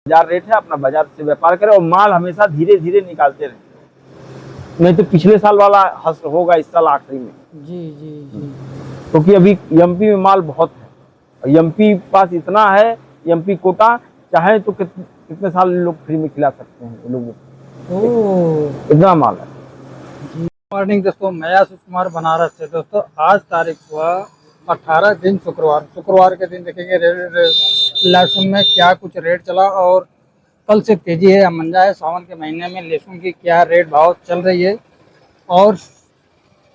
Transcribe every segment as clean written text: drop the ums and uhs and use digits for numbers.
बाजार रेट है, अपना बाजार से व्यापार करें और माल हमेशा धीरे धीरे निकालते रहे, नहीं तो पिछले साल वाला हश्र होगा इस साल आखिरी में। जी जी जी। क्योंकि अभी एमपी में माल बहुत है, एमपी पास इतना है, एमपी कोटा चाहे तो कितने साल लोग फ्री में खिला सकते हैं लोगों को, इतना माल है। मॉर्निंग दोस्तों, मैं आशीष कुमार बनारस से। दोस्तों आज तारीख हुआ 18 दिन शुक्रवार के दिन देखेंगे लहसुन में क्या कुछ रेट चला और कल से तेजी है मंजा है। सावन के महीने में लहसुन की क्या रेट भाव चल रही है। और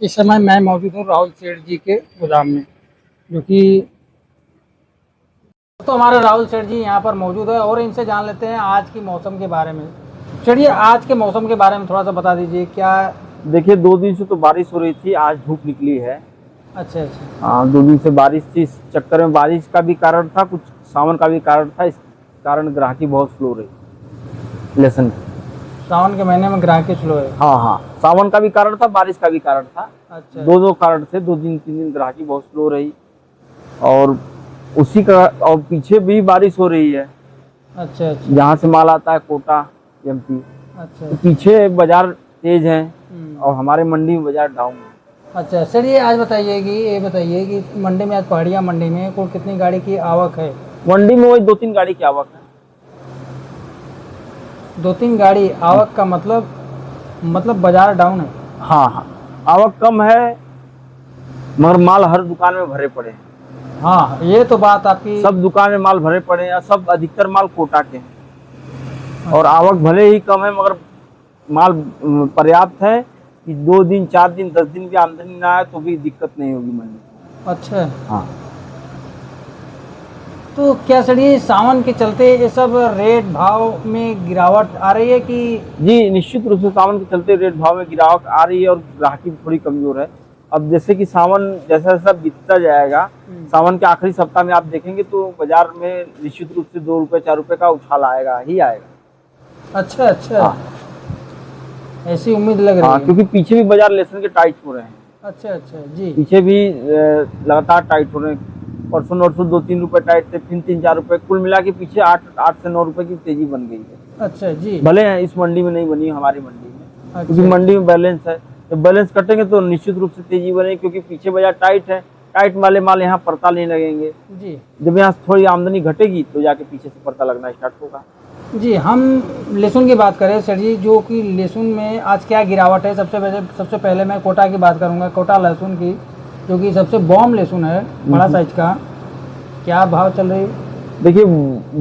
इस समय मैं मौजूद हूँ राहुल सेठ जी के गोदाम में, जो कि तो हमारे राहुल सेठ जी यहाँ पर मौजूद है और इनसे जान लेते हैं आज की मौसम के बारे में। चलिए आज के मौसम के बारे में थोड़ा सा बता दीजिए। क्या देखिए 2 दिन से तो बारिश हो रही थी, आज धूप निकली है। अच्छा अच्छा। हाँ 2 दिन से बारिश थी, इस चक्कर में बारिश का भी कारण था, कुछ सावन का भी कारण था, इस कारण ग्राहकी बहुत स्लो रही लहसुन की। सावन के महीने में ग्राहकी स्लो है। हाँ हाँ, सावन का भी कारण था, बारिश का भी कारण था। अच्छा। दो कारण से 2 दिन 3 दिन ग्राहकी बहुत स्लो रही और उसी का और पीछे भी बारिश हो रही है। अच्छा अच्छा। जहाँ से माल आता है कोटा एमपी, अच्छा तो पीछे बाजार तेज है और हमारे मंडी में बाजार डाउन है। अच्छा सर, ये बताइए कि मंडी में आज पहाड़िया मंडी में कुल कितनी गाड़ी की आवक है? मंडी में वही 2-3 गाड़ी की आवक है। 2-3 गाड़ी आवक का मतलब बाजार डाउन है। हाँ हाँ, आवक कम है मगर माल हर दुकान में भरे पड़े हैं। हाँ ये तो बात आपकी। सब दुकान में माल भरे पड़े हैं, सब अधिकतर माल कोटा के हैं और आवक भले ही कम है मगर माल पर्याप्त है कि 2 दिन 4 दिन 10 दिन भी आमदनी ना आए तो भी दिक्कत नहीं होगी मंडी में। अच्छा हाँ, तो क्या सर ये सावन के चलते ये सब रेट भाव में गिरावट आ रही है कि? जी निश्चित रूप से सावन के चलते रेट भाव में गिरावट आ रही है और ग्राहकी थोड़ी कमजोर है। अब जैसे कि सावन जैसा जैसा बीतता जाएगा, सावन के आखिरी सप्ताह में आप देखेंगे तो बाजार में निश्चित रूप से 2 रुपए 4 रुपए का उछाल आएगा ही आएगा। अच्छा अच्छा। हाँ। ऐसी उम्मीद लग रही है। क्योंकि पीछे भी बाजार लहसुन के टाइट हो रहे हैं। अच्छा अच्छा जी। पीछे भी लगातार टाइट हो रहे हैं, परसों नौसों 2-3 रुपए टाइट थे, फिर 3-4 रुपए, कुल मिला के पीछे 8 से 9 रुपए की तेजी बन गई है। अच्छा जी। भले इस मंडी में नहीं बनी, हमारी मंडी में। अच्छा। क्योंकि मंडी में बैलेंस है, तो बैलेंस कटेंगे तो निश्चित रूप से तेजी बनेगी, क्योंकि पीछे बाजार टाइट है, टाइट वाले माल यहाँ पड़ता नहीं लगेंगे जी। जब यहाँ थोड़ी आमदनी घटेगी तो जाके पीछे से पड़ता लगना स्टार्ट होगा। जी हम लहसुन की बात करें सर जी, जो कि लहसुन में आज क्या गिरावट है? सबसे पहले मैं कोटा की बात करूंगा, कोटा लहसुन की, जो कि सबसे बॉम लहसुन है, बड़ा साइज का। क्या भाव चल रही है? देखिए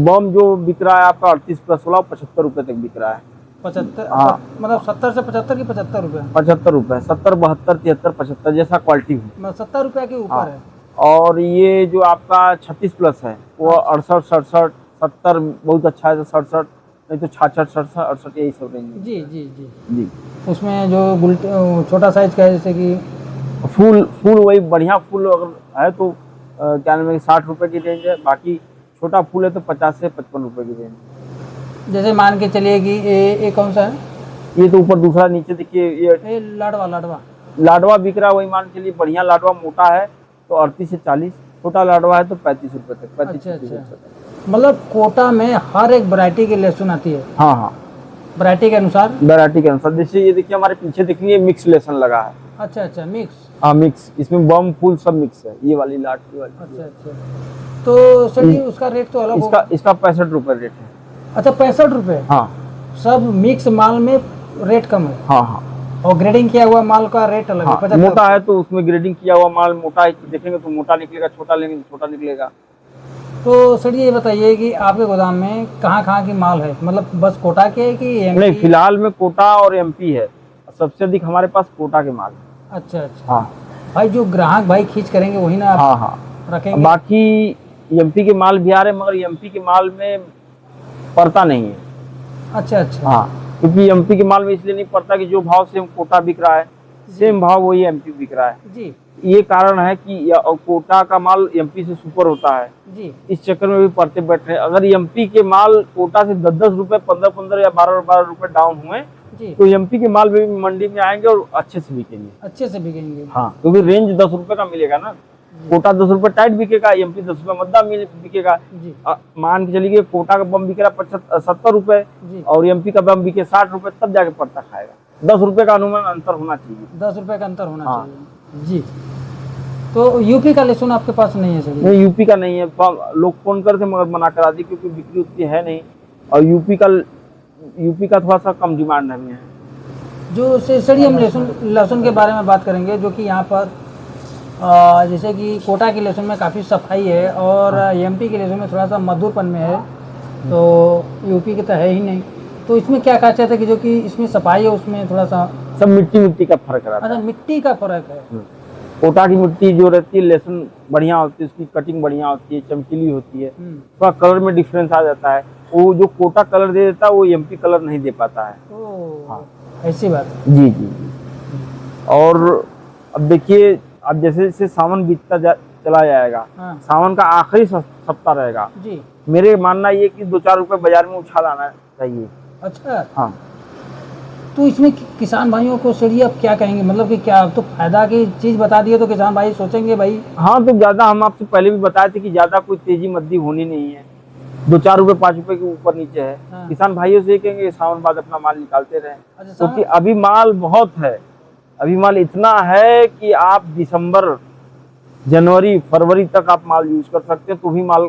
बम जो बिक रहा है आपका 38 प्लस वाला 75 रुपए तक बिक रहा है। 75? हाँ। मतलब 70 से 75 की 75 रुपये? 75 रुपए, 70, 72, 73, 75 जैसा क्वालिटी हो। मतलब 70 रुपये के ऊपर है। और ये जो आपका 36 प्लस है वो 68, 67, 70 बहुत अच्छा है, तो 67, नहीं तो 66, 67, 68 यही सब रेंज है। जी जी जी जी। उसमें जो छोटा साइज का है, जैसे कि फूल वही बढ़िया फूल अगर है तो क्या नाम है 60 रुपए की रेंज है, बाकी छोटा फूल है तो 50 से 55 रुपए की रेंज है। जैसे मान के चलिए कि ये कौन सा है? ये तो ऊपर दूसरा नीचे देखिए, ये लाडवा बिक रहा है, वही मान के चलिए बढ़िया लाडवा मोटा है तो 38 से 40, छोटा लाडवा है तो 35 रुपए तक, 35। अच्छा। मतलब कोटा में हर एक वैरायटी की लहसुन आती है? हाँ हाँ, वैरायटी के अनुसार। जैसे ये देखिए हमारे पीछे देखिए मिक्स लहसुन लगा है। अच्छा अच्छा, मिक्स। हाँ मिक्स, इसमें बम फूल सब मिक्स है, ये वाली लाट वाली। अच्छा अच्छा। तो सर जी उसका रेट तो अलग होगा? इसका 65 रुपए रेट है। अच्छा 65 रुपए? हाँ। सब मिक्स माल में रेट कम है? हाँ हाँ। और ग्रेडिंग किया हुआ माल का रेट अलग है? 75। मोटा है तो उसमें ग्रेडिंग किया हुआ माल मोटा है, देखेंगे तो मोटा निकलेगा, छोटा लेंगे तो छोटा निकलेगा। तो सर ये बताइए कि आपके गोदाम में कहाँ की माल है? मतलब बस कोटा के कि एमपी? नहीं, फिलहाल में कोटा और एमपी है, सबसे अधिक हमारे पास कोटा के माल है। अच्छा अच्छा। हाँ भाई जो ग्राहक भाई खींच करेंगे वही ना आप हाँ हाँ रखेंगे? बाकी एमपी के माल भी आ रहे, मगर एमपी के माल में पड़ता नहीं है। अच्छा अच्छा। हाँ, क्योंकि एमपी के माल में इसलिए नहीं पड़ता कि जो भाव से कोटा बिक रहा है सेम भाव वही एमपी बिक रहा है जी। ये कारण है कि कोटा का माल एमपी से सुपर होता है जी। इस चक्कर में भी पड़ते बैठ रहे। अगर एमपी के माल कोटा से 10-10 रुपए, 15-15 या 12-12 रुपए डाउन हुए तो एमपी के माल भी मंडी में आएंगे और अच्छे से बिकेंगे। अच्छे से बिकेंगे। हाँ, क्योंकि रेंज 10 रुपए का मिलेगा ना। कोटा 10 रुपए टाइट बिकेगा, एमपी 10 रुपए मद्दा बिकेगा। जी मान के चलिए कोटा का बम बिक रहा 70 रुपए जी। और एमपी का बम बिके 60 रुपए, तब जाके पड़ता खाएगा। 10 रुपए का अनुमान अंतर होना चाहिए। 10 रुपए का अंतर होना हाँ। चाहिए जी। तो यूपी का लहसुन आपके पास नहीं है सर? नहीं, यूपी का नहीं है। लोग फोन करते मगर मना करा दी क्योंकि बिक्री उतनी है नहीं, और यूपी का थोड़ा सा कम डिमांड है। जो सर हम लहसुन के बारे में बात करेंगे, जो कि यहाँ पर जैसे कि कोटा के लहसुन में काफ़ी सफाई है और एमपी के लहसुन में थोड़ा सा मधुरपन में है, तो यूपी के तो है ही नहीं। तो इसमें क्या खासियत है कि जो कि इसमें सफाई है उसमें थोड़ा सा? सब मिट्टी का फर्क रहता है। अच्छा, मिट्टी का फर्क है। कोटा की मिट्टी जो रहती है, लहसुन बढ़िया होती है, उसकी कटिंग बढ़िया होती है, चमकीली होती है, थोड़ा कलर में डिफरेंस आ जाता है। वो जो कोटा कलर दे देता है वो एमपी कलर नहीं दे पाता है। हाँ, ऐसी बात है। जी जी। और अब देखिए, अब जैसे जैसे सावन बीतता चला जाएगा, हाँ। सावन का आखिरी सप्ताह रहेगा जी। मेरे मानना ये कि 2-4 रुपए बाजार में उछाल आना चाहिए। अच्छा। हाँ। तो इसमें किसान भाइयों को सर आप क्या कहेंगे, मतलब कि क्या तो फायदा की चीज बता दिए तो किसान भाई सोचेंगे भाई? हाँ, तो ज्यादा हम आपसे पहले भी बताए थे कि ज्यादा कोई तेजी मद्दी होनी नहीं है। 2-4 रुपए 5 रुपए के ऊपर नीचे है। हाँ। किसान भाइयों से कहेंगे सावन बाद अपना माल निकालते रहे, अच्छा, क्योंकि अभी माल बहुत है। अभी माल इतना है कि आप दिसंबर, जनवरी, फरवरी तक आप माल यूज कर सकते हैं, तो भी माल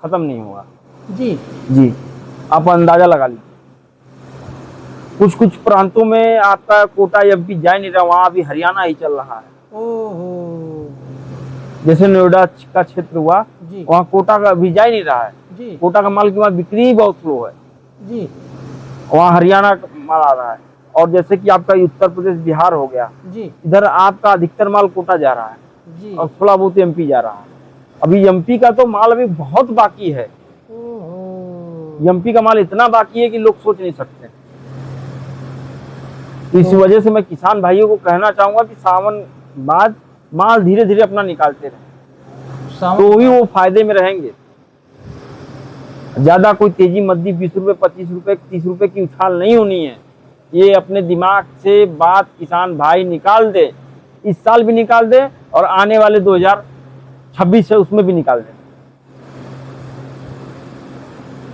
खत्म नहीं होगा। जी जी, आप अंदाजा लगा लीजिए। कुछ प्रांतों में आपका कोटा एमपी जा नहीं रहा, वहां अभी हरियाणा ही चल रहा है। ओहो। जैसे नोएडा का क्षेत्र हुआ, जी वहाँ कोटा का अभी जा ही नहीं रहा है। जी कोटा का माल की वहाँ बिक्री ही बहुत स्लो है। जी वहाँ हरियाणा का माल आ रहा है। और जैसे कि आपका उत्तर प्रदेश, बिहार हो गया, जी इधर आपका अधिकतर माल कोटा जा रहा है जी। और थोड़ा बहुत एमपी जा रहा है। अभी एमपी का तो माल अभी बहुत बाकी है। ओहो। एमपी का माल इतना बाकी है कि लोग सोच नहीं सकते। इस वजह से मैं किसान भाइयों को कहना चाहूंगा कि सावन बाद माल धीरे धीरे अपना निकालते रहे, तो भी वो फायदे में रहेंगे। ज्यादा कोई तेजी मद्दी 20 रुपए, 25 रुपए, 30 रुपए की उछाल नहीं होनी है। ये अपने दिमाग से बात किसान भाई निकाल दे, इस साल भी निकाल दे और आने वाले 2026 है उसमें भी निकाल दे।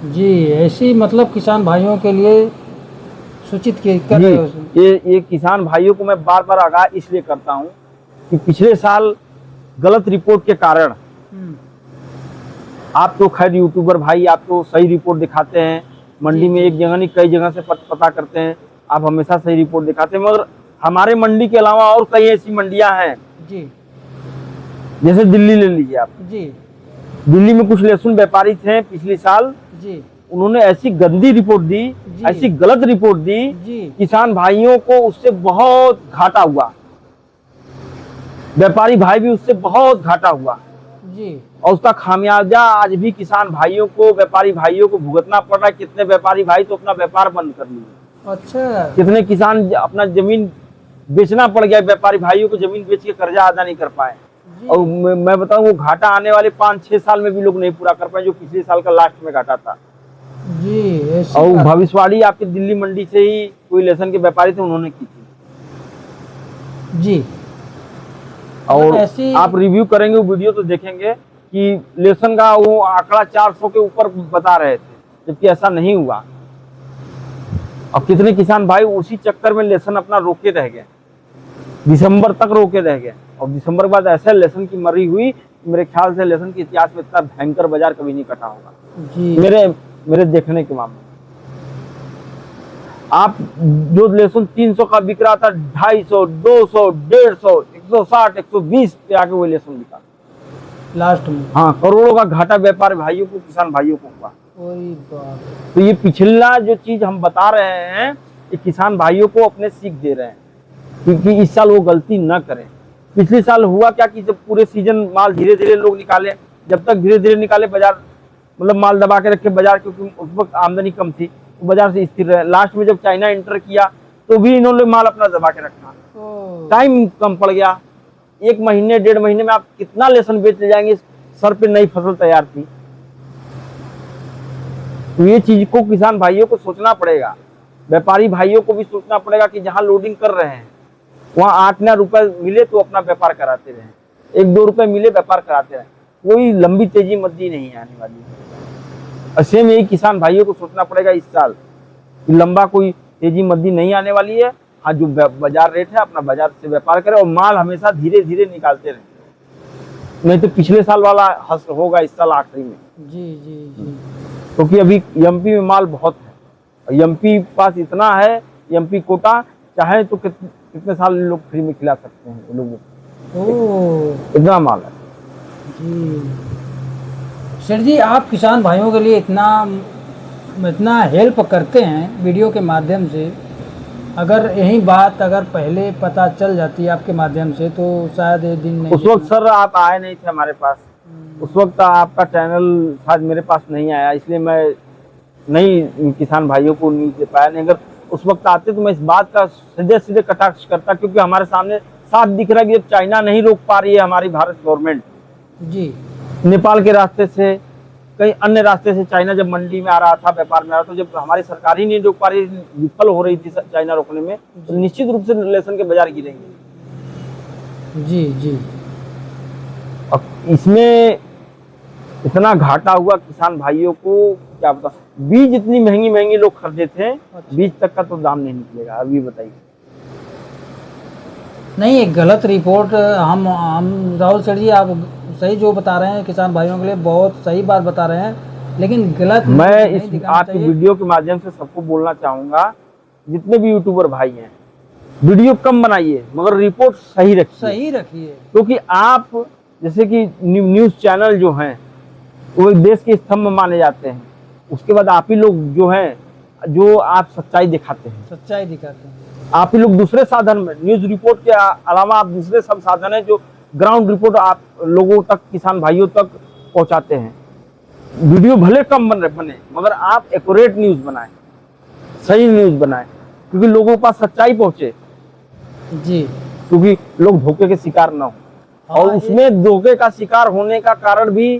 जी, ऐसी मतलब किसान भाइयों के लिए सूचित कर रहे हो? ये किसान भाइयों को मैं बार बार आगाह इसलिए करता हूँ कि पिछले साल गलत रिपोर्ट के कारण, आप तो खैर यूट्यूबर भाई, आप तो सही रिपोर्ट दिखाते हैं, मंडी में एक जगह नहीं कई जगह से पता करते हैं, आप हमेशा सही रिपोर्ट दिखाते हैं। मगर हमारे मंडी के अलावा और कई ऐसी मंडियां हैं जी, जैसे दिल्ली ले लीजिए आप। जी दिल्ली में कुछ लहसुन व्यापारी थे पिछले साल जी, उन्होंने ऐसी गंदी रिपोर्ट दी, ऐसी गलत रिपोर्ट दी, किसान भाइयों को उससे बहुत घाटा हुआ, व्यापारी भाई भी उससे बहुत घाटा हुआ जी। और उसका खामियाजा आज भी किसान भाइयों को, व्यापारी भाइयों को भुगतना पड़ रहा है। कितने व्यापारी भाई तो अपना व्यापार बंद कर लिए। अच्छा। कितने किसान अपना जमीन बेचना पड़ गया, व्यापारी भाइयों को जमीन बेच के कर्जा अदा नहीं कर पाए। और मैं बताऊं, वो घाटा आने वाले 5-6 साल में भी लोग नहीं पूरा कर पाए, जो पिछले साल का लास्ट में घाटा था जी। और भविष्यवाणी आपकी दिल्ली मंडी से ही कोई लहसुन के व्यापारी थे, उन्होंने की थी जी। और आप रिव्यू करेंगे वो वीडियो तो देखेंगे कि लहसुन का वो आंकड़ा 400 के ऊपर बता रहे थे, जबकि ऐसा नहीं हुआ। और कितने किसान भाई उसी चक्कर में लहसुन अपना रोके रह गए, दिसंबर तक रोके रह गए। और दिसंबर के बाद ऐसे लहसुन की मरी हुई, मेरे ख्याल से लहसुन के इतिहास में इतना भयंकर बाजार कभी नहीं कटा होगा जी। मेरे देखने के मामले। आप जो लहसुन 300 का बिक रहा था, 250, 200, 150, 160, 120 पे आके वो लहसुन बिका लास्ट में। हाँ, करोड़ों का घाटा व्यापारी भाइयों को, किसान भाइयों को हुआ। तो ये पिछला जो चीज हम बता रहे हैं, ये किसान भाइयों को अपने सीख दे रहे हैं क्योंकि इस साल वो गलती न करें। पिछले साल हुआ क्या कि जब पूरे सीजन माल धीरे धीरे लोग निकाले, जब तक धीरे धीरे निकाले बाजार, मतलब माल दबा के रखे बाजार, क्योंकि उस वक्त आमदनी कम थी, तो बाजार से स्थिर रहे। लास्ट में जब चाइना एंटर किया तो भी इन्होंने माल अपना दबा के रखा, टाइम कम पड़ गया। 1 महीने 1.5 महीने में आप कितना लहसुन बेच ले जाएंगे, सर पे नई फसल तैयार थी। तो ये चीज को किसान भाइयों को सोचना पड़ेगा, व्यापारी भाइयों को भी सोचना पड़ेगा कि जहां लोडिंग कर रहे हैं वहां 8 रुपए मिले तो अपना व्यापार कराते रहे। 1-2 रुपए मिले व्यापार कराते रहे, कोई लंबी तेजी मंदी नहीं आने वाली है। और सेम यही किसान भाइयों को सोचना पड़ेगा इस साल कि लंबा कोई तेजी मंदी नहीं आने वाली है। हाँ, जो बाजार रेट है अपना बाजार से व्यापार करें और माल हमेशा धीरे धीरे निकालते रहे, नहीं तो पिछले साल वाला हश्र होगा इस साल आखिरी में। जी जी जी। क्योंकि अभी एमपी में माल बहुत है और एमपी पास इतना है, एमपी कोटा चाहे तो कितने साल लोग फ्री में खिला सकते हैं लोगों को, ओह इतना माल है। जी। सर जी, आप किसान भाइयों के लिए इतना हेल्प करते हैं वीडियो के माध्यम से, अगर यही बात अगर पहले पता चल जाती आपके माध्यम से तो शायद ये दिन नहीं। उस वक्त सर आप आए नहीं थे हमारे पास, उस वक्त आपका चैनल शायद मेरे पास नहीं आया, इसलिए मैं नहीं किसान भाइयों को न्यूज दे पाया। नहीं अगर उस वक्त आते तो मैं इस बात का सीधे सीधे कटाक्ष करता, क्योंकि हमारे सामने साफ दिख रहा है कि जब चाइना नहीं रोक पा रही है हमारी भारत गवर्नमेंट जी, नेपाल के रास्ते से कई अन्य रास्ते से चाइना जब मंडी में आ रहा था, व्यापार में आ रहा था, जब हमारी सरकार ही नहीं रोक पा रही, विफल हो रही थी चाइना रोकने में, तो निश्चित रूप से रिलेशन के बाजार गिरेंगे। जी जी। अब इसमें इतना घाटा हुआ किसान भाइयों को, क्या बता, बीज इतनी महंगी महंगी लोग खरीदे थे, बीज तक का तो दाम नहीं निकलेगा। अभी बताइए। नहीं, एक गलत रिपोर्ट हम राहुल सर जी, आप सही जो बता रहे हैं किसान भाइयों के लिए बहुत सही बात बता रहे हैं, लेकिन गलत मैं इस आपकी वीडियो के माध्यम से सबको बोलना चाहूंगा, जितने भी यूट्यूबर भाई हैं, वीडियो कम बनाइए मगर रिपोर्ट सही रखिए। क्योंकि आप जैसे कि न्यूज चैनल जो हैं वो देश के स्तंभ माने जाते हैं, उसके बाद आप ही लोग जो हैं जो आप सच्चाई दिखाते हैं, आप ही लोग दूसरे साधन में न्यूज रिपोर्ट के अलावा आप दूसरे सब साधन है जो ग्राउंड रिपोर्ट आप लोगों तक, किसान भाइयों तक पहुंचाते हैं। वीडियो भले कम बने मगर आप एक्यूरेट न्यूज बनाएं, सही न्यूज बनाएं, क्योंकि लोगों के पास सच्चाई पहुंचे जी, क्योंकि लोग धोखे के शिकार ना हो। और उसमें धोखे का शिकार होने का कारण भी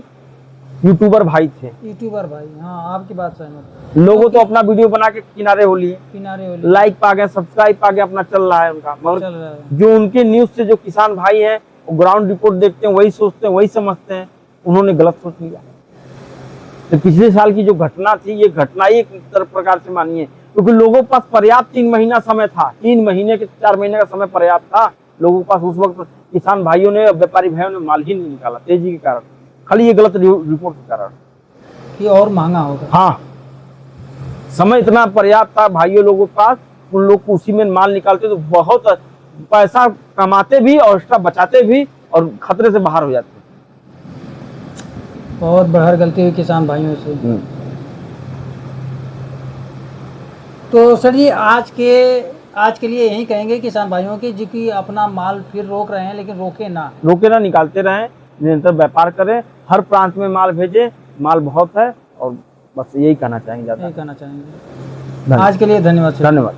यूट्यूबर भाई थे। हाँ, आपकी बात सहमत। लोगों तो अपना वीडियो बना के किनारे हो लिए, लाइक पा गए, सब्सक्राइब पा गए, अपना चल रहा है उनका, मगर जो उनके न्यूज से जो किसान भाई हैं वो ग्राउंड रिपोर्ट देखते हैं, वही सोचते हैं, वही समझते हैं, उन्होंने गलत सोच लिया। तो पिछले साल की जो घटना थी, ये घटना ही एक प्रकार से मानिए, क्योंकि लोगों के पास पर्याप्त 3 महीना समय था, 3 महीने के 4 महीने का समय पर्याप्त था लोगों के पास। उस वक्त किसान भाइयों ने, व्यापारी भाइयों ने माल ही नहीं निकाला तेजी के कारण, खाली ये गलत रिपोर्ट के कारण कि और महंगा होगा। हाँ, समय इतना पर्याप्त था भाइयों लोगों के पास, उन लोग को उसी में माल निकालते तो बहुत पैसा कमाते भी और एक्स्ट्रा बचाते भी और खतरे से बाहर हो जाते। बहुत बड़ी गलती हुई किसान भाइयों से। तो सर जी, आज के लिए यही कहेंगे किसान भाइयों की, जो कि अपना माल फिर रोक रहे हैं, लेकिन रोके ना, निकालते रहें, निरंतर व्यापार करें, हर प्रांत में माल भेजें, माल बहुत है। और बस यही कहना चाहेंगे। आज के लिए धन्यवाद।